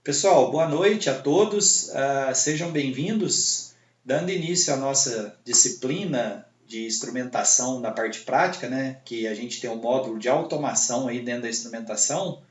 Pessoal, boa noite a todos. Sejam bem-vindos. Dando início à nossa disciplina de instrumentação na parte prática, né, que a gente tem um módulo de automação aí dentro da instrumentação.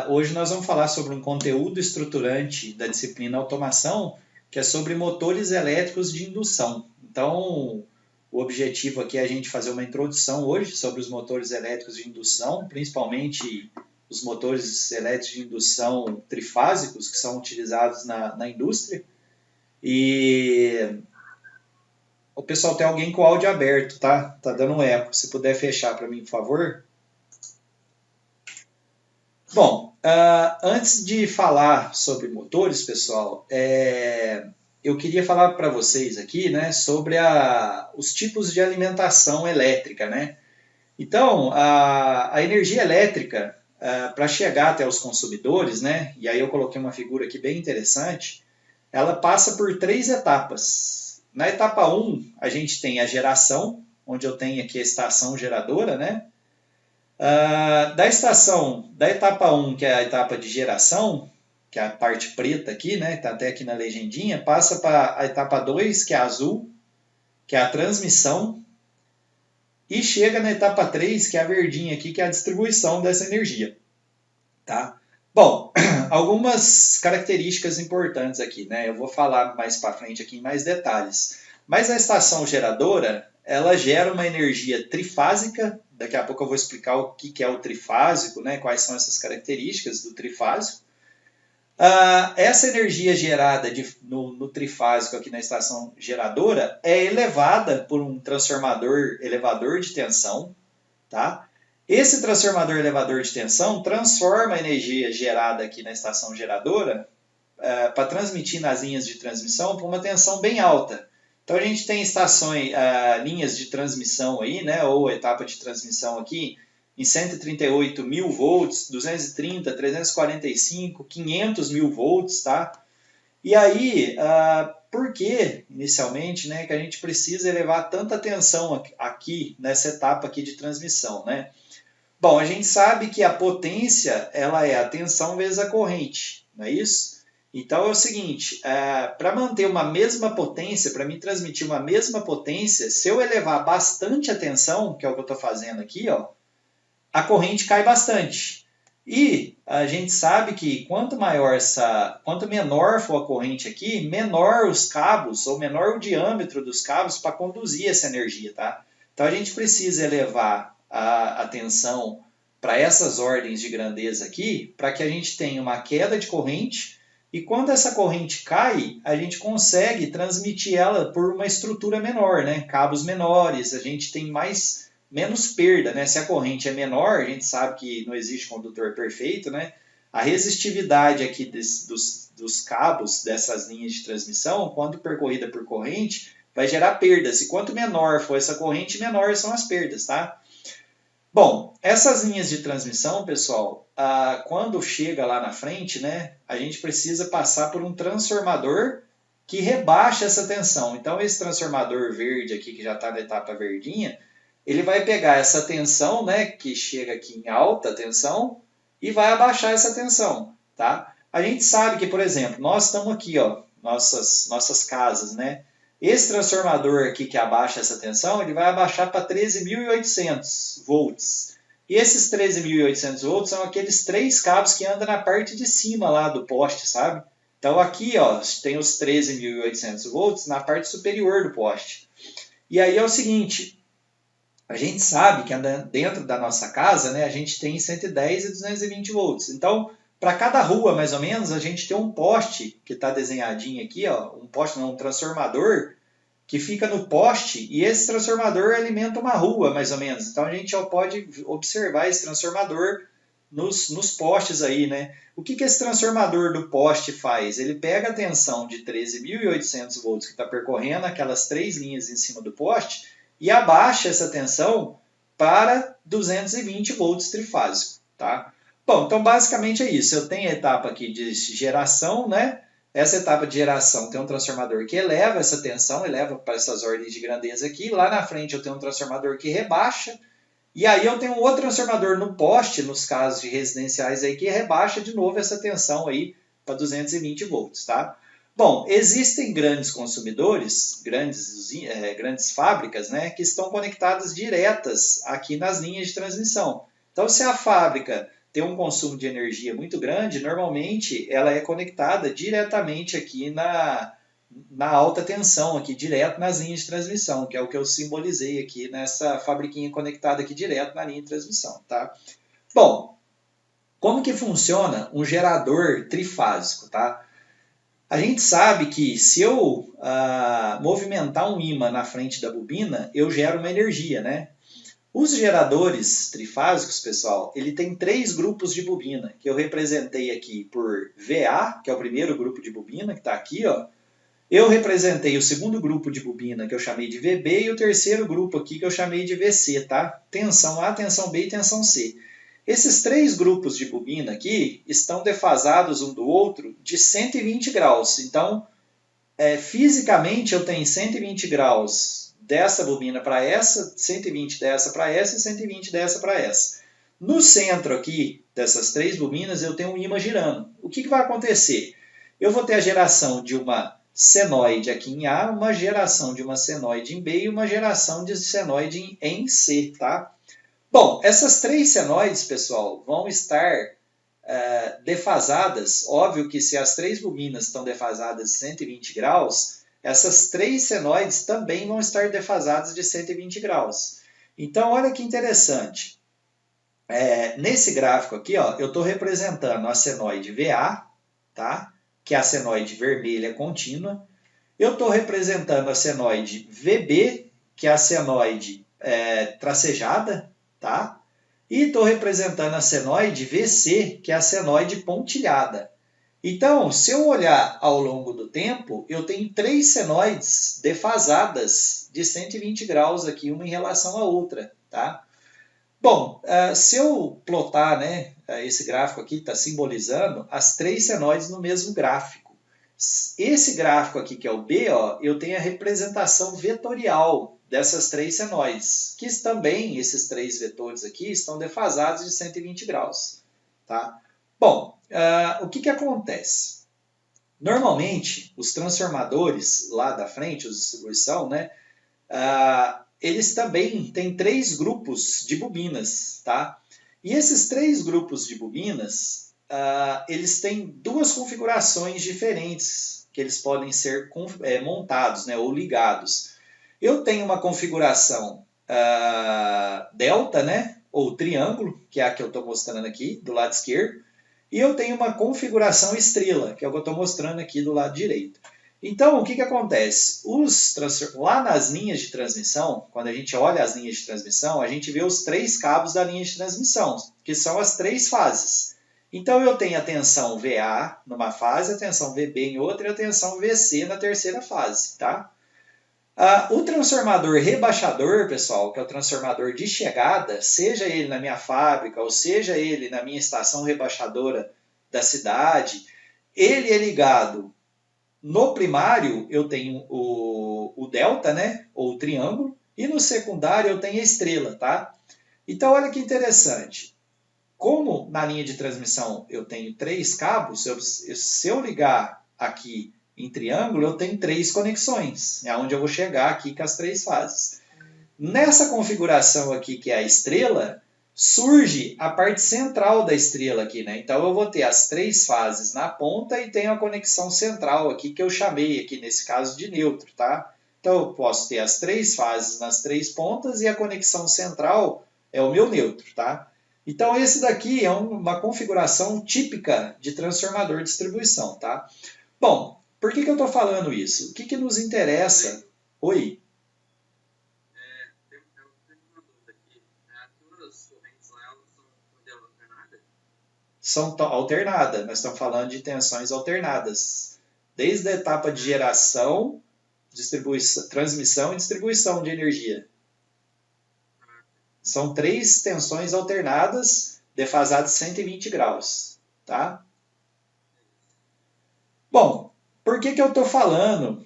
Hoje nós vamos falar sobre um conteúdo estruturante da disciplina automação, que é sobre motores elétricos de indução. Então, o objetivo aqui é a gente fazer uma introdução hoje sobre os motores elétricos de indução, principalmente os motores elétricos de indução trifásicos que são utilizados na indústria. E o pessoal, tem alguém com o áudio aberto, tá? Tá dando um eco. Se puder fechar para mim, por favor. Bom, antes de falar sobre motores, pessoal, eu queria falar para vocês aqui, né, sobre os tipos de alimentação elétrica, né? Então, a energia elétrica, para chegar até os consumidores, né, e aí eu coloquei uma figura aqui bem interessante, ela passa por três etapas. Na etapa 1, a gente tem a geração, onde eu tenho aqui a estação geradora, né? Da etapa 1, que é a etapa de geração, que é a parte preta aqui, né, está até aqui na legendinha, passa para a etapa 2, que é a azul, que é a transmissão, e chega na etapa 3, que é a verdinha aqui, que é a distribuição dessa energia. Tá? Bom, algumas características importantes aqui, né? Eu vou falar mais para frente aqui em mais detalhes. Mas a estação geradora, ela gera uma energia trifásica. Daqui a pouco eu vou explicar o que é o trifásico, né? Quais são essas características do trifásico. Essa energia gerada no trifásico aqui na estação geradora é elevada por um transformador elevador de tensão, tá? Esse transformador elevador de tensão transforma a energia gerada aqui na estação geradora para transmitir nas linhas de transmissão para uma tensão bem alta. Então a gente tem linhas de transmissão aí, né, ou etapa de transmissão aqui, em 138 mil volts, 230, 345, 500 mil volts, tá? E aí, por que, inicialmente, né, que a gente precisa elevar tanta tensão aqui, nessa etapa aqui de transmissão, né? Bom, a gente sabe que a potência, ela é a tensão vezes a corrente, não é isso? Então é o seguinte, para manter uma mesma potência, para me transmitir uma mesma potência, se eu elevar bastante a tensão, que é o que eu estou fazendo aqui, ó, a corrente cai bastante. E a gente sabe que quanto menor for a corrente aqui, menor os cabos, ou menor o diâmetro dos cabos para conduzir essa energia, tá? Então a gente precisa elevar a tensão para essas ordens de grandeza aqui, para que a gente tenha uma queda de corrente, e quando essa corrente cai, a gente consegue transmitir ela por uma estrutura menor, né? Cabos menores, a gente tem menos perda, né? Se a corrente é menor, a gente sabe que não existe condutor perfeito, né? A resistividade aqui dos cabos dessas linhas de transmissão, quando percorrida por corrente, vai gerar perdas. E quanto menor for essa corrente, menor são as perdas, tá? Bom, essas linhas de transmissão, pessoal, quando chega lá na frente, né, a gente precisa passar por um transformador que rebaixa essa tensão. Então, esse transformador verde aqui, que já está na etapa verdinha, ele vai pegar essa tensão, né, que chega aqui em alta tensão, e vai abaixar essa tensão, tá? A gente sabe que, por exemplo, nós estamos aqui, ó, nossas casas, né? Esse transformador aqui que abaixa essa tensão, ele vai abaixar para 13.800 volts. E esses 13.800 volts são aqueles três cabos que andam na parte de cima lá do poste, sabe? Então aqui, ó, tem os 13.800 volts na parte superior do poste. E aí é o seguinte, a gente sabe que dentro da nossa casa, né, a gente tem 110 e 220 volts. Então, para cada rua, mais ou menos, a gente tem um poste que está desenhadinho aqui, ó, um transformador que fica no poste, e esse transformador alimenta uma rua, mais ou menos. Então, a gente já pode observar esse transformador nos postes aí, né? O que esse transformador do poste faz? Ele pega a tensão de 13.800 volts que está percorrendo aquelas três linhas em cima do poste e abaixa essa tensão para 220 volts trifásico, tá? Bom, então basicamente é isso. Eu tenho a etapa aqui de geração, né? Essa etapa de geração tem um transformador que eleva essa tensão, eleva para essas ordens de grandeza aqui. Lá na frente eu tenho um transformador que rebaixa. E aí eu tenho um outro transformador no poste, nos casos de residenciais aí, que rebaixa de novo essa tensão aí para 220 volts, tá? Bom, existem grandes consumidores, grandes fábricas, né, que estão conectadas diretas aqui nas linhas de transmissão. Então, se a fábrica tem um consumo de energia muito grande, normalmente ela é conectada diretamente aqui na alta tensão, aqui direto nas linhas de transmissão, que é o que eu simbolizei aqui nessa fabriquinha conectada aqui direto na linha de transmissão, tá? Bom, como que funciona um gerador trifásico, tá? A gente sabe que se eu movimentar um ímã na frente da bobina, eu gero uma energia, né? Os geradores trifásicos, pessoal, ele tem 3 grupos de bobina, que eu representei aqui por VA, que é o primeiro grupo de bobina, que está aqui, ó. Eu representei o segundo grupo de bobina, que eu chamei de VB, e o terceiro grupo aqui, que eu chamei de VC, tá? Tensão A, tensão B e tensão C. Esses 3 grupos de bobina aqui estão defasados um do outro de 120 graus. Então, fisicamente eu tenho 120 graus dessa bobina para essa, 120 dessa para essa e 120 dessa para essa. No centro aqui dessas 3 bobinas eu tenho um ímã girando. O que vai acontecer? Eu vou ter a geração de uma senoide aqui em A, uma geração de uma senoide em B e uma geração de senoide em C, tá? Bom, essas 3 senoides, pessoal, vão estar defasadas. Óbvio que se as 3 bobinas estão defasadas de 120 graus, essas 3 senoides também vão estar defasadas de 120 graus. Então, olha que interessante. Nesse gráfico aqui, ó, eu estou representando a senoide VA, tá? Que é a senoide vermelha contínua. Eu estou representando a senoide VB, que é a senoide tracejada, tá? E estou representando a senoide VC, que é a senoide pontilhada. Então, se eu olhar ao longo do tempo, eu tenho 3 senoides defasadas de 120 graus aqui, uma em relação à outra, tá? Bom, se eu plotar, né, esse gráfico aqui está simbolizando as 3 senoides no mesmo gráfico. Esse gráfico aqui, que é o B, ó, eu tenho a representação vetorial dessas 3 senoides, que também, esses 3 vetores aqui, estão defasados de 120 graus. Tá? Bom, o que acontece? Normalmente, os transformadores lá da frente, os de distribuição, né, eles também têm 3 grupos de bobinas. Tá? E esses 3 grupos de bobinas, eles têm 2 configurações diferentes que eles podem ser montados, né, ou ligados. Eu tenho uma configuração delta, né, ou triângulo, que é a que eu estou mostrando aqui do lado esquerdo, e eu tenho uma configuração estrela, que é o que eu estou mostrando aqui do lado direito. Então, o que acontece? Lá nas linhas de transmissão, quando a gente olha as linhas de transmissão, a gente vê os 3 cabos da linha de transmissão, que são as 3 fases. Então, eu tenho a tensão VA numa fase, a tensão VB em outra e a tensão VC na terceira fase, tá? O transformador rebaixador, pessoal, que é o transformador de chegada, seja ele na minha fábrica ou seja ele na minha estação rebaixadora da cidade, ele é ligado no primário, eu tenho o delta, né, ou o triângulo, e no secundário eu tenho a estrela, tá? Então, olha que interessante. Como na linha de transmissão eu tenho 3 cabos, se eu ligar aqui em triângulo, eu tenho 3 conexões, é onde eu vou chegar aqui com as 3 fases. Nessa configuração aqui, que é a estrela, surge a parte central da estrela aqui, né? Então eu vou ter as 3 fases na ponta e tenho a conexão central aqui, que eu chamei aqui nesse caso de neutro, tá? Então eu posso ter as 3 fases nas 3 pontas e a conexão central é o meu neutro, tá? Então esse daqui é uma configuração típica de transformador de distribuição, tá? Bom, por que eu estou falando isso? O que nos interessa? Oi? São alternadas, nós estamos falando de tensões alternadas. Desde a etapa de geração, transmissão e distribuição de energia. São 3 tensões alternadas, defasadas 120 graus. Tá? Bom, por que eu estou falando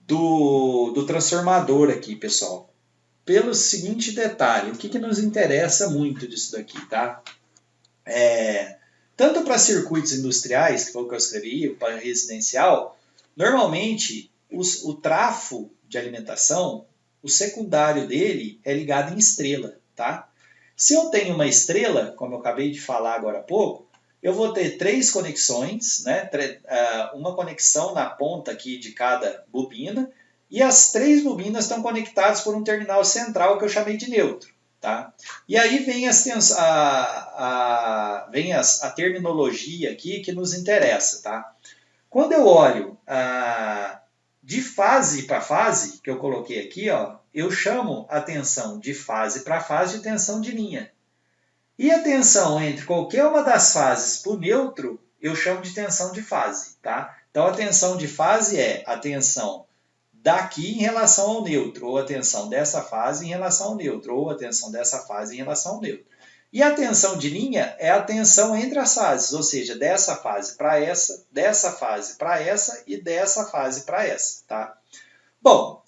do transformador aqui, pessoal? Pelo seguinte detalhe, o que nos interessa muito disso daqui, tá? tanto para circuitos industriais, que foi o que eu escrevi, para residencial, normalmente o trafo de alimentação, o secundário dele é ligado em estrela, tá? Se eu tenho uma estrela, como eu acabei de falar agora há pouco, eu vou ter 3 conexões, né? Uma conexão na ponta aqui de cada bobina, e as 3 bobinas estão conectadas por um terminal central que eu chamei de neutro. Tá? E aí vem, a terminologia aqui que nos interessa. Tá? Quando eu olho de fase para fase, que eu coloquei aqui, ó, eu chamo a tensão de fase para fase de tensão de linha. E a tensão entre qualquer uma das fases para o neutro, eu chamo de tensão de fase. Tá? Então a tensão de fase é a tensão daqui em relação ao neutro, ou a tensão dessa fase em relação ao neutro, ou a tensão dessa fase em relação ao neutro. E a tensão de linha é a tensão entre as fases, ou seja, dessa fase para essa, dessa fase para essa e dessa fase para essa. Tá? Bom,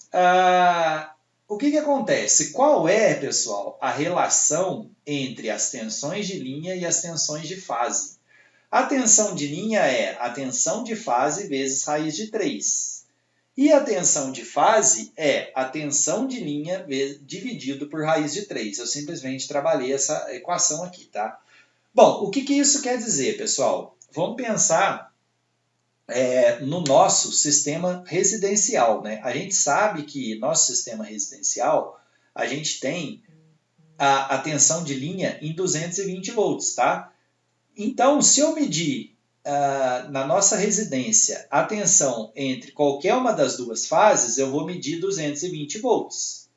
o que acontece? Qual é, pessoal, a relação entre as tensões de linha e as tensões de fase? A tensão de linha é a tensão de fase vezes raiz de 3. E a tensão de fase é a tensão de linha dividido por raiz de 3. Eu simplesmente trabalhei essa equação aqui, tá? Bom, o que isso quer dizer, pessoal? Vamos pensar no nosso sistema residencial, né? A gente sabe que nosso sistema residencial, a gente tem a tensão de linha em 220 volts, tá? Então, se eu medir na nossa residência a tensão entre qualquer uma das duas fases, eu vou medir 220 volts.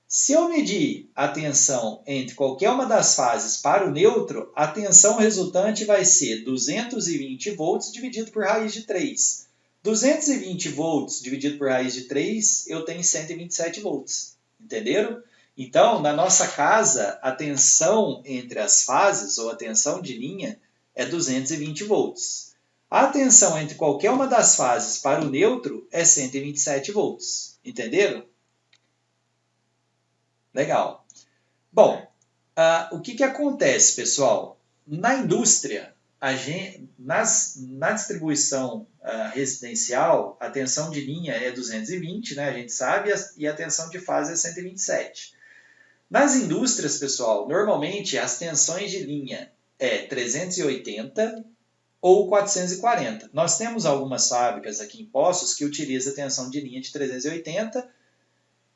Se eu medir a tensão entre qualquer uma das fases para o neutro, a tensão resultante vai ser 220 volts dividido por raiz de 3. 220 volts dividido por raiz de 3, eu tenho 127 volts. Entenderam? Então, na nossa casa, a tensão entre as fases, ou a tensão de linha, é 220 volts. A tensão entre qualquer uma das fases para o neutro é 127 volts. Entenderam? Legal. Bom, o que acontece, pessoal? Na indústria, na distribuição residencial, a tensão de linha é 220, né, a gente sabe, e a tensão de fase é 127. Nas indústrias, pessoal, normalmente as tensões de linha é 380 ou 440. Nós temos algumas fábricas aqui em Poços que utilizam a tensão de linha de 380,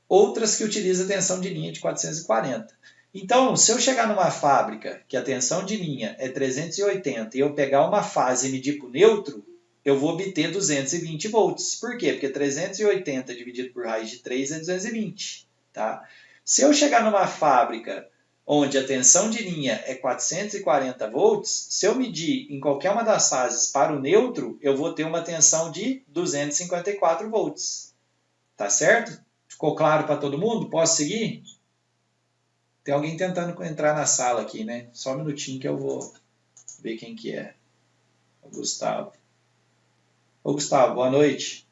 outras que utilizam a tensão de linha de 440. Então, se eu chegar numa fábrica que a tensão de linha é 380 e eu pegar uma fase e medir para o neutro, eu vou obter 220 volts. Por quê? Porque 380 dividido por raiz de 3 é 220. Tá? Se eu chegar numa fábrica onde a tensão de linha é 440 volts, se eu medir em qualquer uma das fases para o neutro, eu vou ter uma tensão de 254 volts. Tá certo? Ficou claro para todo mundo? Posso seguir? Tem alguém tentando entrar na sala aqui, né? Só um minutinho que eu vou ver quem que é. O Gustavo. Ô, Gustavo, boa noite.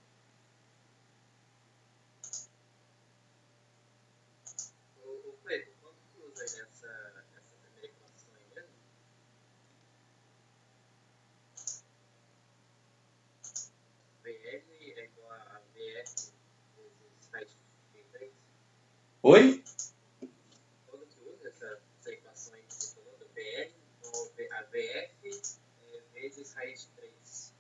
Oi? Quando tu usa essa equação aí que você falou, do PL, a VF vezes raiz de 3.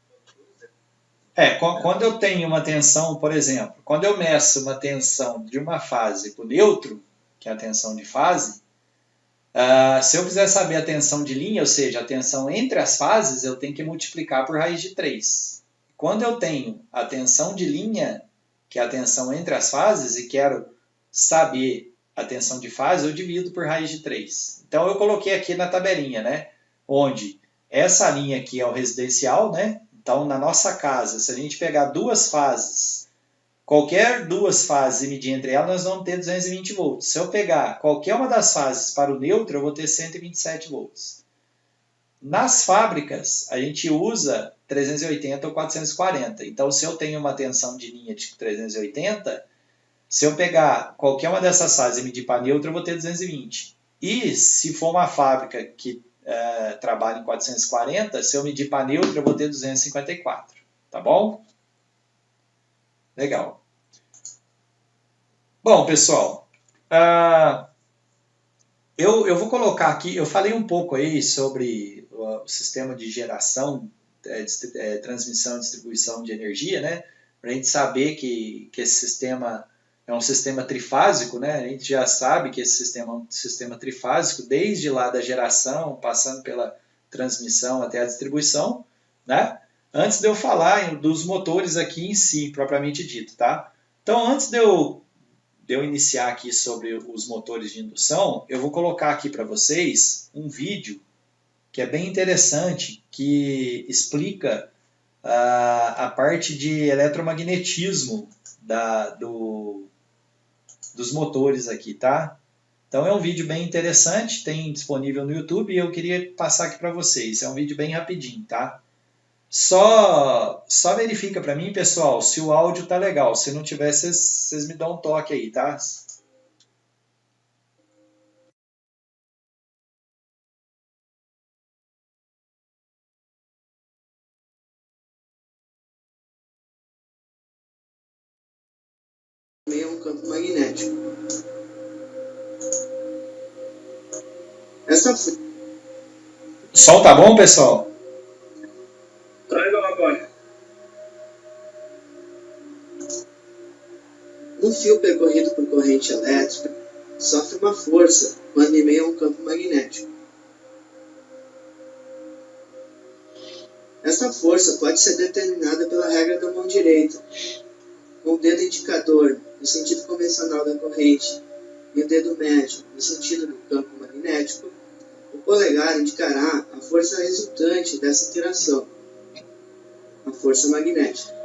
Quando tu usa? Quando eu tenho uma tensão, por exemplo, quando eu meço uma tensão de uma fase para o neutro, que é a tensão de fase, se eu quiser saber a tensão de linha, ou seja, a tensão entre as fases, eu tenho que multiplicar por raiz de 3. Quando eu tenho a tensão de linha, que é a tensão entre as fases, e quero saber a tensão de fase, eu divido por raiz de 3. Então, eu coloquei aqui na tabelinha, né? Onde essa linha aqui é o residencial, né? Então, na nossa casa, se a gente pegar duas fases, qualquer duas fases e medir entre elas, nós vamos ter 220 volts. Se eu pegar qualquer uma das fases para o neutro, eu vou ter 127 volts. Nas fábricas, a gente usa 380 ou 440. Então, se eu tenho uma tensão de linha de 380, se eu pegar qualquer uma dessas fases e medir para neutro, eu vou ter 220. E se for uma fábrica que trabalha em 440, se eu medir para neutra, eu vou ter 254. Tá bom? Legal. Bom, pessoal, eu vou colocar aqui, eu falei um pouco aí sobre o sistema de geração, transmissão e distribuição de energia, né? Para a gente saber que esse sistema é um sistema trifásico, né? A gente já sabe que esse sistema é um sistema trifásico, desde lá da geração, passando pela transmissão até a distribuição, né? Antes de eu falar dos motores aqui em si, propriamente dito, tá? Então, antes de eu iniciar aqui sobre os motores de indução, eu vou colocar aqui para vocês um vídeo que é bem interessante, que explica a parte de eletromagnetismo dos motores aqui, tá? Então é um vídeo bem interessante, tem disponível no YouTube e eu queria passar aqui para vocês. É um vídeo bem rapidinho, tá? Só verifica para mim, pessoal, se o áudio tá legal. Se não tiver, vocês me dão um toque aí, tá? Também é um campo magnético. Essa O som tá bom, pessoal? tá legal agora. Um fio percorrido por corrente elétrica sofre uma força quando em meio a um campo magnético. Essa força pode ser determinada pela regra da mão direita, com o dedo indicador no sentido convencional da corrente e o dedo médio no sentido do campo magnético. O polegar indicará a força resultante dessa interação, a força magnética.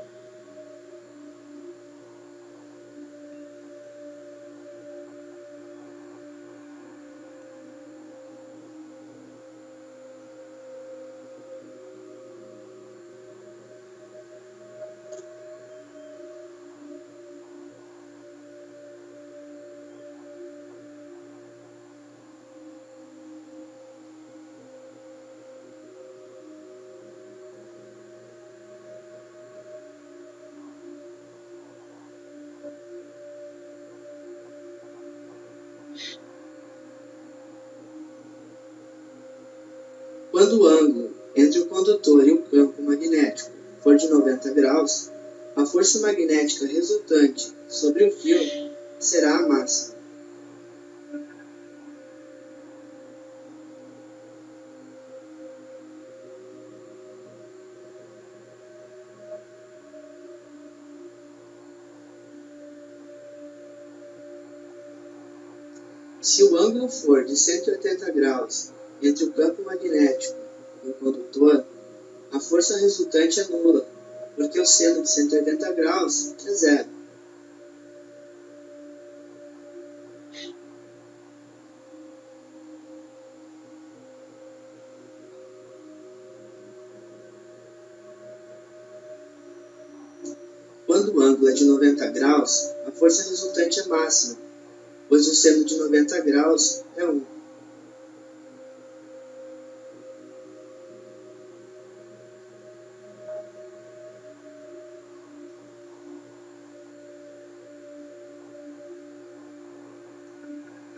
Quando o ângulo entre o condutor e o campo magnético for de 90 graus, a força magnética resultante sobre o fio será a massa. Se o ângulo for de 180 graus entre o campo magnético e o condutor, a força resultante é nula, porque o seno de 180 graus é zero. Quando o ângulo é de 90 graus, a força resultante é máxima, pois o seno de 90 graus é 1.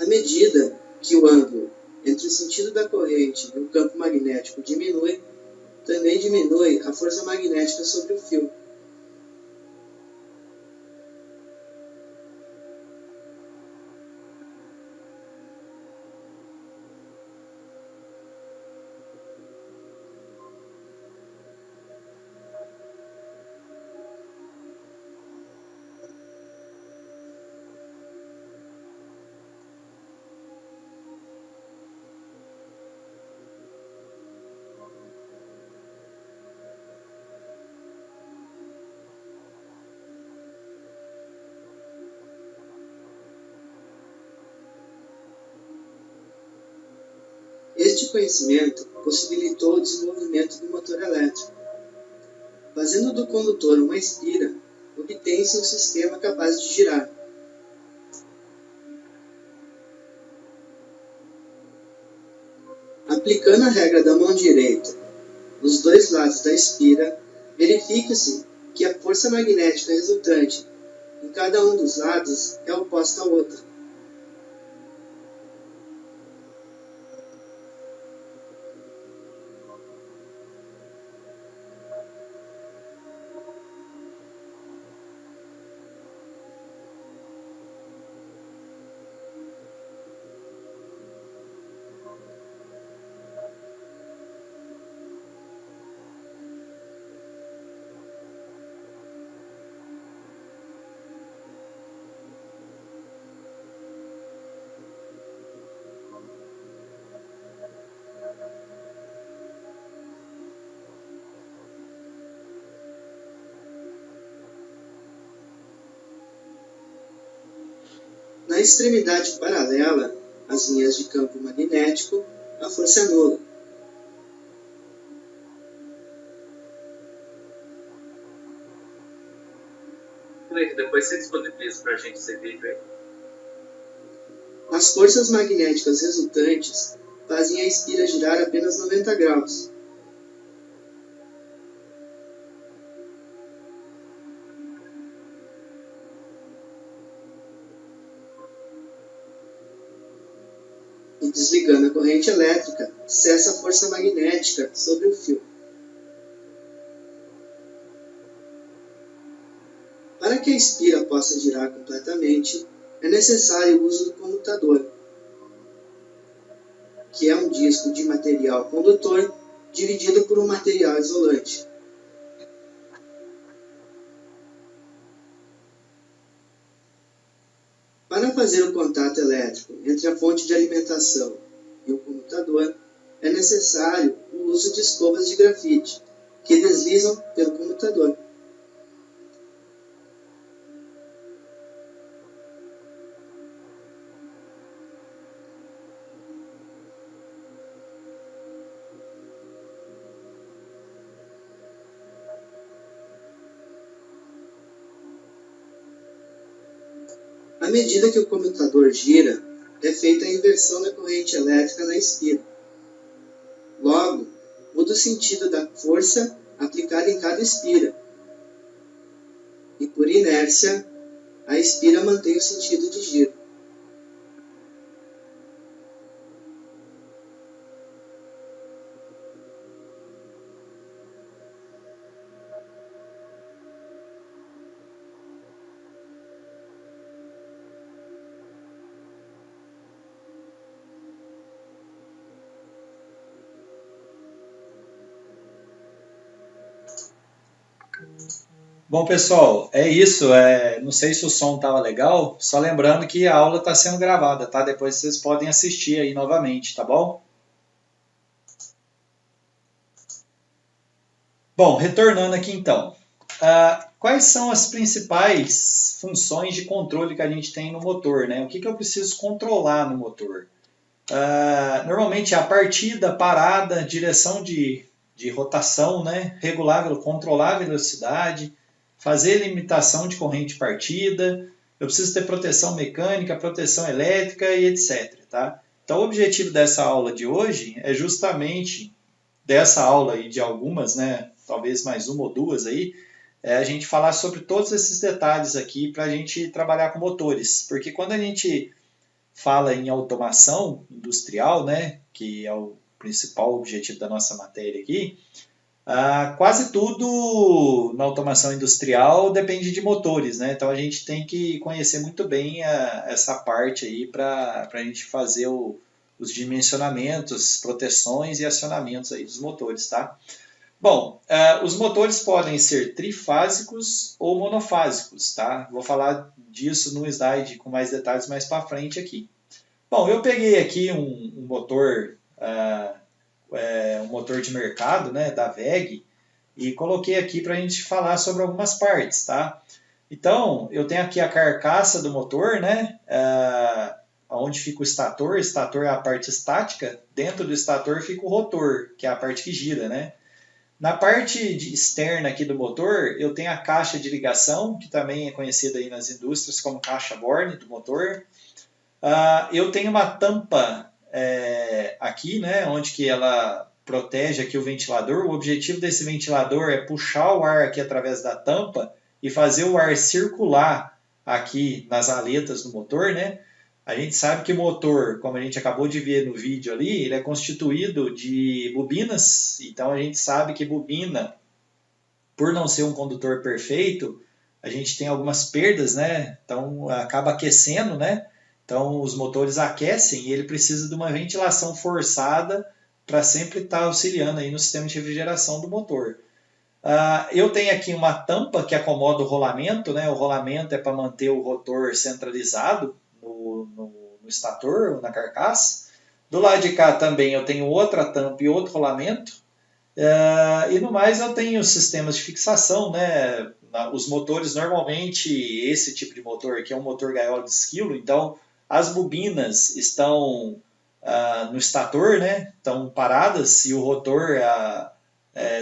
À medida que o ângulo entre o sentido da corrente e o campo magnético diminui, também diminui a força magnética sobre o fio. Este conhecimento possibilitou o desenvolvimento do motor elétrico. Fazendo do condutor uma espira, obtém-se um sistema capaz de girar. À Aplicando a regra da mão direita nos dois lados da espira, verifique-se que a força magnética resultante em cada um dos lados é oposta à outra. Na extremidade paralela às linhas de campo magnético, a força é nula. Depois você disponibiliza para a gente esse vídeo aí. As forças magnéticas resultantes fazem a espira girar apenas 90 graus. E desligando a corrente elétrica, cessa a força magnética sobre o fio. Para que a espira possa girar completamente, é necessário o uso do comutador, que é um disco de material condutor dividido por um material isolante. Para fazer o contato elétrico entre a fonte de alimentação e o comutador, é necessário o uso de escovas de grafite, que deslizam pelo comutador. À medida que o comutador gira, é feita a inversão da corrente elétrica na espira. Logo, muda o sentido da força aplicada em cada espira. E por inércia, a espira mantém o sentido de giro. Bom, pessoal, é isso. Não sei se o som estava legal. Só lembrando que a aula está sendo gravada, tá? Depois vocês podem assistir aí novamente, tá bom? Bom, retornando aqui então. Quais são as principais funções de controle que a gente tem no motor, né? O que eu preciso controlar no motor? Normalmente a partida, parada, direção de rotação, né? Controlar a velocidade, fazer limitação de corrente partida, eu preciso ter proteção mecânica, proteção elétrica e etc. Tá? Então o objetivo dessa aula de hoje é justamente dessa aula e de algumas, né? Talvez mais uma ou duas aí, a gente falar sobre todos esses detalhes aqui para a gente trabalhar com motores. Porque quando a gente fala em automação industrial, né, que é o principal objetivo da nossa matéria aqui, quase tudo na automação industrial depende de motores, né? Então a gente tem que conhecer muito bem essa parte aí para a gente fazer os dimensionamentos, proteções e acionamentos aí dos motores, tá? Bom, os motores podem ser trifásicos ou monofásicos, tá? Vou falar disso no slide com mais detalhes mais para frente aqui. Bom, eu peguei aqui um motor, um motor de mercado, né, da WEG, e coloquei aqui para a gente falar sobre algumas partes, tá? Então, eu tenho aqui a carcaça do motor, né, onde fica o estator é a parte estática, dentro do estator fica o rotor, que é a parte que gira, né? Na parte externa aqui do motor, eu tenho a caixa de ligação, que também é conhecida aí nas indústrias como caixa Born do motor. Eu tenho uma tampa aqui, né, onde que ela protege aqui o ventilador. O objetivo desse ventilador é puxar o ar aqui através da tampa e fazer o ar circular aqui nas aletas do motor, né? A gente sabe que o motor, como a gente acabou de ver no vídeo ali, ele é constituído de bobinas. Então a gente sabe que bobina, por não ser um condutor perfeito, a gente tem algumas perdas, né? Então acaba aquecendo, né? Então os motores aquecem e ele precisa de uma ventilação forçada para sempre estar auxiliando aí no sistema de refrigeração do motor. Eu tenho aqui uma tampa que acomoda o rolamento, né? O rolamento é para manter o rotor centralizado no estator, na carcaça. Do lado de cá também eu tenho outra tampa e outro rolamento. E no mais eu tenho sistemas de fixação, né? Os motores, normalmente, esse tipo de motor aqui é um motor gaiola de esquilo, então as bobinas estão no estator, né? Estão paradas e o rotor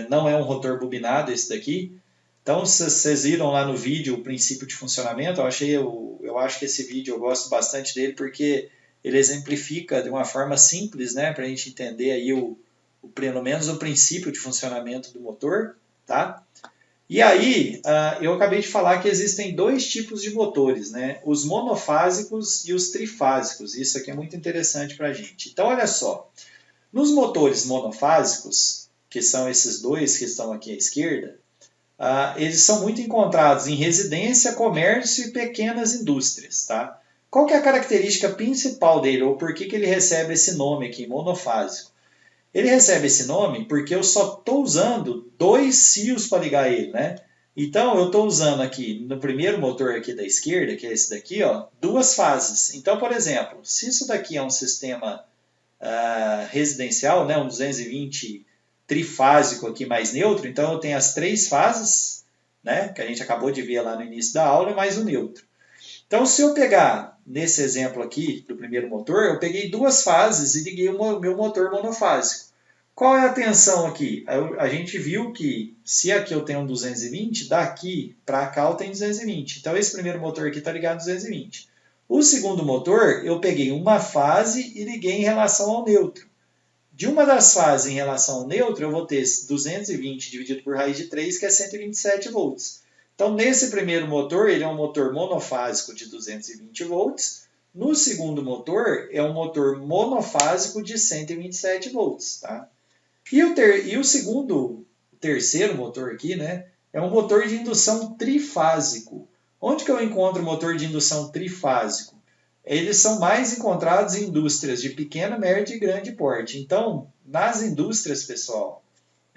não é um rotor bobinado esse daqui. Então, se vocês viram lá no vídeo o princípio de funcionamento, eu acho que esse vídeo eu gosto bastante dele porque ele exemplifica de uma forma simples, né? Para a gente entender aí pelo menos o princípio de funcionamento do motor, tá? E aí, eu acabei de falar que existem dois tipos de motores, né? Os monofásicos e os trifásicos. Isso aqui é muito interessante para a gente. Então, olha só. Nos motores monofásicos, que são esses dois que estão aqui à esquerda, eles são muito encontrados em residência, comércio e pequenas indústrias, tá? Qual que é a característica principal dele, ou por que ele recebe esse nome aqui, monofásico? Ele recebe esse nome porque eu só estou usando 2 fios para ligar ele, né? Então, eu estou usando aqui, no primeiro motor aqui da esquerda, que é esse daqui, ó, 2 fases. Então, por exemplo, se isso daqui é um sistema residencial, né, um 220 trifásico aqui mais neutro, então eu tenho as 3 fases, né, que a gente acabou de ver lá no início da aula, mais o neutro. Então, se eu pegar, nesse exemplo aqui do primeiro motor, eu peguei 2 fases e liguei o meu motor monofásico. Qual é a tensão aqui? A gente viu que se aqui eu tenho um 220, daqui para cá eu tenho 220. Então, esse primeiro motor aqui está ligado a 220. O segundo motor, eu peguei uma fase e liguei em relação ao neutro. De uma das fases em relação ao neutro, eu vou ter 220 dividido por raiz de 3, que é 127 volts. Então, nesse primeiro motor, ele é um motor monofásico de 220 volts. No segundo motor, é um motor monofásico de 127 volts. Tá? E o terceiro motor aqui, né, é um motor de indução trifásico. Onde que eu encontro o motor de indução trifásico? Eles são mais encontrados em indústrias de pequeno, médio e grande porte. Então, nas indústrias, pessoal,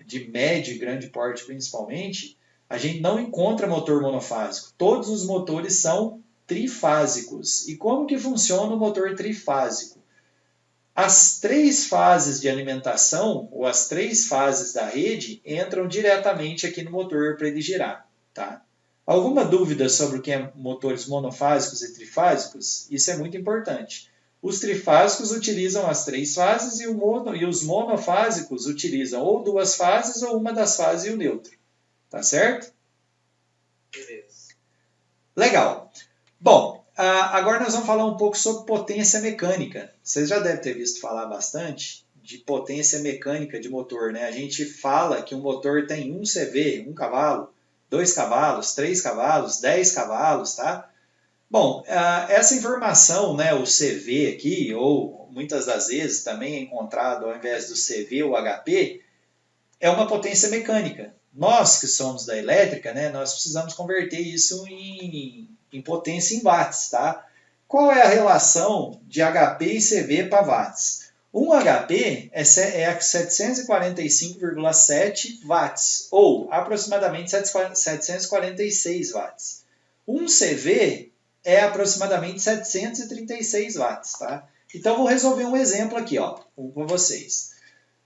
de médio e grande porte principalmente, a gente não encontra motor monofásico. Todos os motores são trifásicos. E como que funciona o motor trifásico? As 3 fases de alimentação, ou as 3 fases da rede, entram diretamente aqui no motor para ele girar. Tá? Alguma dúvida sobre o que é motores monofásicos e trifásicos? Isso é muito importante. Os trifásicos utilizam as 3 fases e os monofásicos utilizam ou 2 fases ou uma das fases e o neutro. Tá certo? Beleza. Legal. Bom, agora nós vamos falar um pouco sobre potência mecânica. Vocês já devem ter visto falar bastante de potência mecânica de motor, né? A gente fala que um motor tem 1 CV, 1 cavalo, 2 cavalos, 3 cavalos, 10 cavalos, tá? Bom, essa informação, né, o CV aqui, ou muitas das vezes também é encontrado ao invés do CV ou HP, é uma potência mecânica. Nós que somos da elétrica, né, nós precisamos converter isso em potência em watts, tá? Qual é a relação de HP e CV para watts? Um HP é 745,7 watts, ou aproximadamente 746 watts. Um CV é aproximadamente 736 watts, tá? Então, vou resolver um exemplo aqui, ó, com vocês.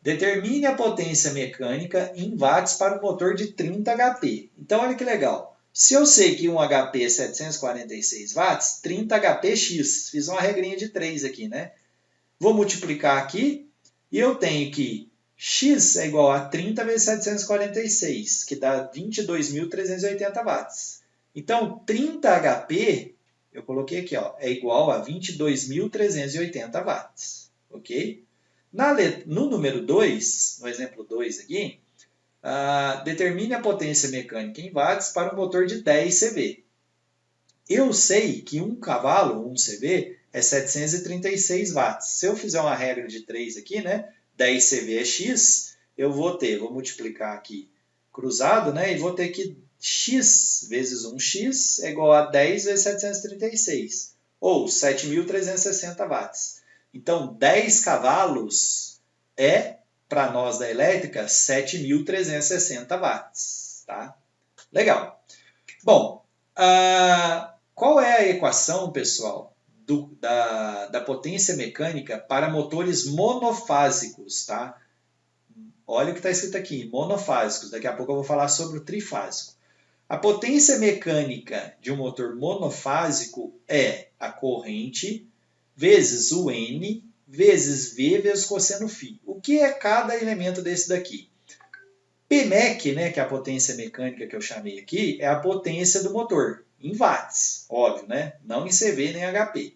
Determine a potência mecânica em watts para um motor de 30 HP. Então, olha que legal. Se eu sei que um HP é 746 watts, 30 HP/x. Fiz uma regrinha de 3 aqui, né? Vou multiplicar aqui e eu tenho que x é igual a 30 vezes 746, que dá 22.380 watts. Então, 30 HP, eu coloquei aqui, ó, é igual a 22.380 watts. ok? No número 2, no exemplo 2 aqui, determine a potência mecânica em watts para um motor de 10 CV. Eu sei que 1 cavalo, 1 CV, é 736 watts. Se eu fizer uma regra de 3 aqui, né, 10 CV é X, eu vou multiplicar aqui cruzado, né, e vou ter que X vezes 1x é igual a 10 vezes 736, ou 7.360 watts. Então, 10 cavalos é, para nós da elétrica, 7.360 watts. Tá? Legal. Bom, qual é a equação, pessoal, da potência mecânica para motores monofásicos? Tá? Olha o que está escrito aqui, monofásicos. Daqui a pouco eu vou falar sobre o trifásico. A potência mecânica de um motor monofásico é a corrente vezes o N vezes V vezes cosseno φ. O que é cada elemento desse daqui? Pmec, né, que é a potência mecânica que eu chamei aqui, é a potência do motor, em watts, óbvio, né? Não em CV nem HP.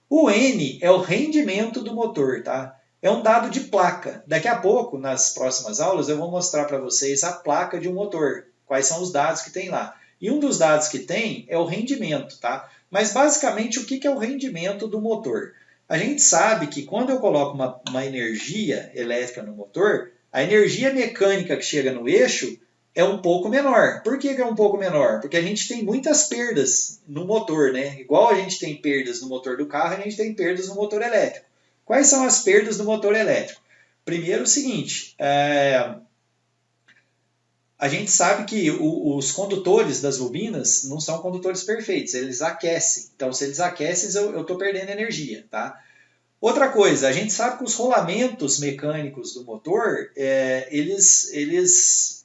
O N é o rendimento do motor, tá? É um dado de placa. Daqui a pouco, nas próximas aulas, eu vou mostrar para vocês a placa de um motor. Quais são os dados que tem lá. E um dos dados que tem é o rendimento, tá? Mas basicamente o que é o rendimento do motor? A gente sabe que quando eu coloco uma energia elétrica no motor, a energia mecânica que chega no eixo é um pouco menor. Por que é um pouco menor? Porque a gente tem muitas perdas no motor, né? Igual a gente tem perdas no motor do carro, a gente tem perdas no motor elétrico. Quais são as perdas do motor elétrico? Primeiro, o seguinte, a gente sabe que os condutores das bobinas não são condutores perfeitos, eles aquecem. Então, se eles aquecem, eu estou perdendo energia, tá? Outra coisa, a gente sabe que os rolamentos mecânicos do motor,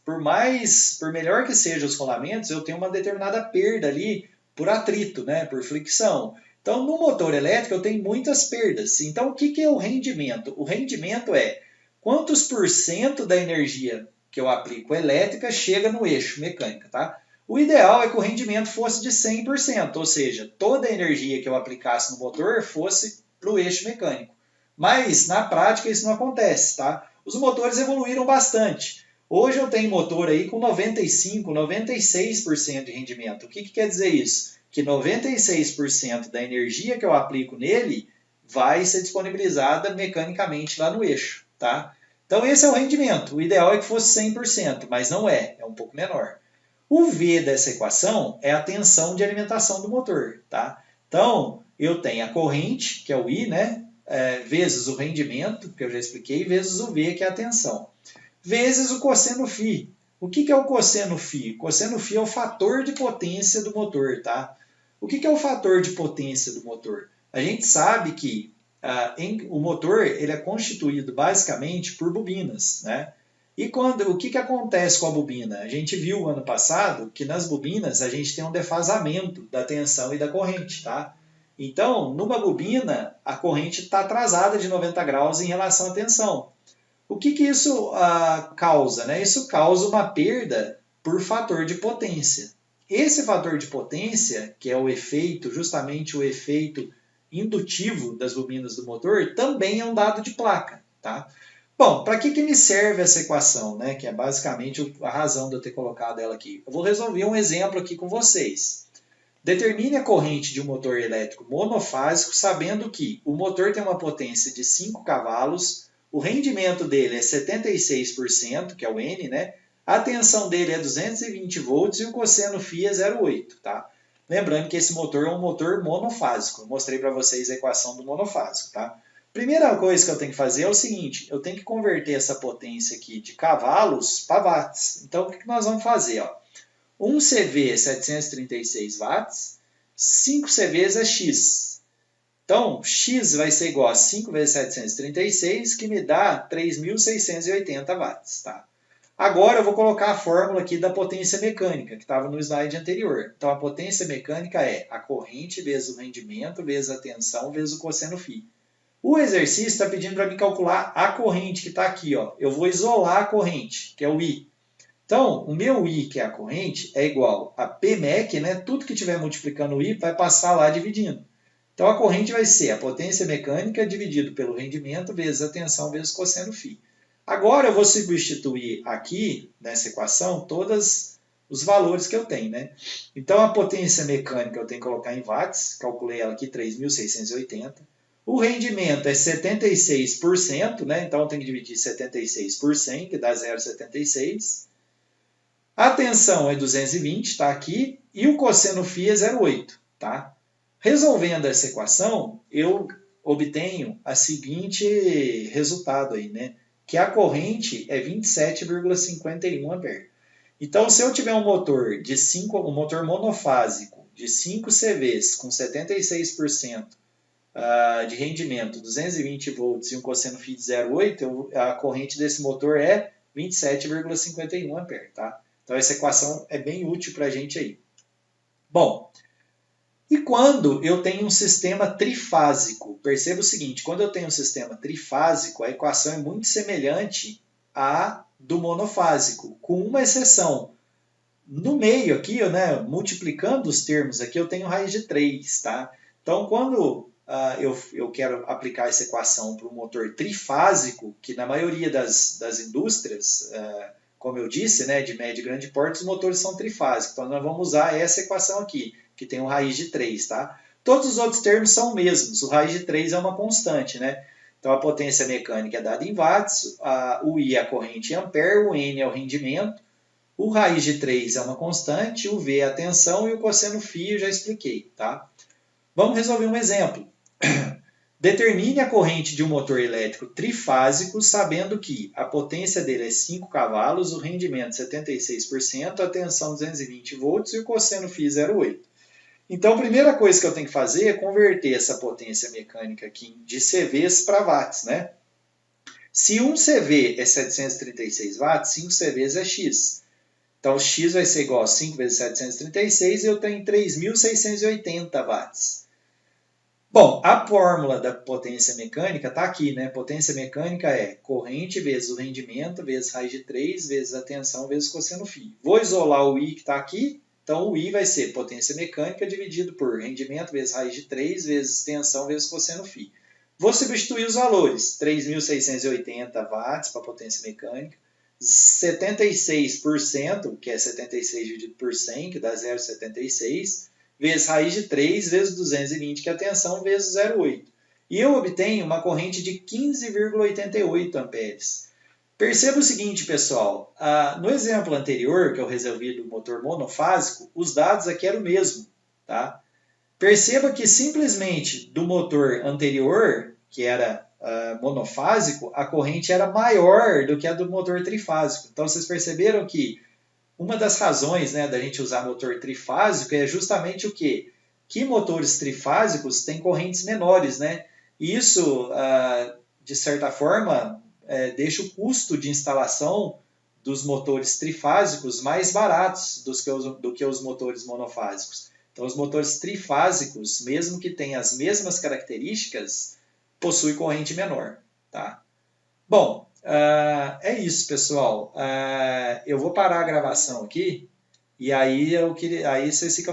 por melhor que sejam os rolamentos, eu tenho uma determinada perda ali por atrito, né, por fricção. Então, no motor elétrico, eu tenho muitas perdas. Então, o que é o rendimento? O rendimento é quantos por cento da energia que eu aplico elétrica chega no eixo mecânico, tá? O ideal é que o rendimento fosse de 100%, ou seja, toda a energia que eu aplicasse no motor fosse para o eixo mecânico. Mas, na prática, isso não acontece, tá? Os motores evoluíram bastante. Hoje eu tenho motor aí com 95%, 96% de rendimento. O que quer dizer isso? Que 96% da energia que eu aplico nele vai ser disponibilizada mecanicamente lá no eixo, tá? Então esse é o rendimento. O ideal é que fosse 100%, mas não é, é um pouco menor. O V dessa equação é a tensão de alimentação do motor, tá? Então, eu tenho a corrente, que é o I, né? Vezes o rendimento, que eu já expliquei, vezes o V, que é a tensão. Vezes o cosseno φ. O que é o cosseno φ? O cosseno φ é o fator de potência do motor, tá? O que é o fator de potência do motor? A gente sabe que o motor ele é constituído basicamente por bobinas, né? E o que acontece com a bobina? A gente viu ano passado que nas bobinas a gente tem um defasamento da tensão e da corrente, tá? Então, numa bobina, a corrente está atrasada de 90 graus em relação à tensão. O que isso causa? Né? Isso causa uma perda por fator de potência. Esse fator de potência, que é o efeito, justamente o efeito indutivo das bobinas do motor, também é um dado de placa. Tá? Bom, para que me serve essa equação? Né? Que é basicamente a razão de eu ter colocado ela aqui. Eu vou resolver um exemplo aqui com vocês. Determine a corrente de um motor elétrico monofásico, sabendo que o motor tem uma potência de 5 cavalos, o rendimento dele é 76%, que é o N, né? A tensão dele é 220 volts e o cosseno φ é 0,8, tá? Lembrando que esse motor é um motor monofásico. Eu mostrei para vocês a equação do monofásico, tá? Primeira coisa que eu tenho que fazer é o seguinte, eu tenho que converter essa potência aqui de cavalos para watts. Então, o que nós vamos fazer? Ó? 1 CV é 736 watts, 5 CVs é X. Então, X vai ser igual a 5 vezes 736, que me dá 3.680 watts. Tá? Agora eu vou colocar a fórmula aqui da potência mecânica, que estava no slide anterior. Então, a potência mecânica é a corrente vezes o rendimento, vezes a tensão, vezes o cosseno φ. O exercício está pedindo para mim calcular a corrente que está aqui. Ó. Eu vou isolar a corrente, que é o I. Então, o meu I, que é a corrente, é igual a Pmec, né? Tudo que estiver multiplicando o I vai passar lá dividindo. Então a corrente vai ser a potência mecânica dividido pelo rendimento vezes a tensão vezes cosseno φ. Agora eu vou substituir aqui, nessa equação, todos os valores que eu tenho, né? Então a potência mecânica eu tenho que colocar em watts, calculei ela aqui, 3.680. O rendimento é 76%, né? Então eu tenho que dividir 76 por 100, que dá 0,76. A tensão é 220, está aqui, e o cosseno φ é 0,8, tá? Resolvendo essa equação, eu obtenho a seguinte resultado aí, né? Que a corrente é 27,51 ampere. Então, se eu tiver um motor um motor monofásico de 5 CVs com 76% de rendimento, 220 volts e um cosseno φ de 0,8, a corrente desse motor é 27,51 ampere, tá? Então, essa equação é bem útil para a gente aí. Bom, e quando eu tenho um sistema trifásico? Perceba o seguinte, quando eu tenho um sistema trifásico, a equação é muito semelhante à do monofásico, com uma exceção. No meio aqui, né, multiplicando os termos aqui, eu tenho raiz de 3, tá? Então, quando eu quero aplicar essa equação para um motor trifásico, que na maioria das indústrias, como eu disse, né, de médio e grande porte, os motores são trifásicos. Então, nós vamos usar essa equação aqui, que tem um raiz de 3, tá? Todos os outros termos são os mesmos. O raiz de 3 é uma constante, né? Então, a potência mecânica é dada em watts, o I é a corrente em ampere, o N é o rendimento, o raiz de 3 é uma constante, o V é a tensão e o cosseno φ eu já expliquei, tá? Vamos resolver um exemplo. Determine a corrente de um motor elétrico trifásico, sabendo que a potência dele é 5 cavalos, o rendimento 76%, a tensão 220 volts e o cosseno φ 0,8. Então, a primeira coisa que eu tenho que fazer é converter essa potência mecânica aqui de CVs para watts, né? Se 1 CV é 736 watts, 5 CVs é X. Então, X vai ser igual a 5 vezes 736 e eu tenho 3.680 watts. Bom, a fórmula da potência mecânica está aqui, né? Potência mecânica é corrente vezes o rendimento, vezes raiz de 3, vezes a tensão, vezes cosseno φ. Vou isolar o I que está aqui. Então, o I vai ser potência mecânica dividido por rendimento vezes raiz de 3, vezes tensão, vezes cosseno φ. Vou substituir os valores. 3.680 watts para a potência mecânica. 76%, que é 76 dividido por 100, que dá 0,76, vezes raiz de 3, vezes 220, que é a tensão, vezes 0,8. E eu obtenho uma corrente de 15,88 amperes. Perceba o seguinte, pessoal, no exemplo anterior, que eu resolvi do motor monofásico, os dados aqui eram o mesmo, tá? Perceba que simplesmente do motor anterior, que era monofásico, a corrente era maior do que a do motor trifásico. Então, vocês perceberam que uma das razões, né, da gente usar motor trifásico é justamente o quê? Que motores trifásicos têm correntes menores, né? Isso, de certa forma, deixa o custo de instalação dos motores trifásicos mais baratos do que os motores monofásicos. Então, os motores trifásicos, mesmo que tenham as mesmas características, possuem corrente menor, tá? Bom, é isso, pessoal. Eu vou parar a gravação aqui e aí vocês ficam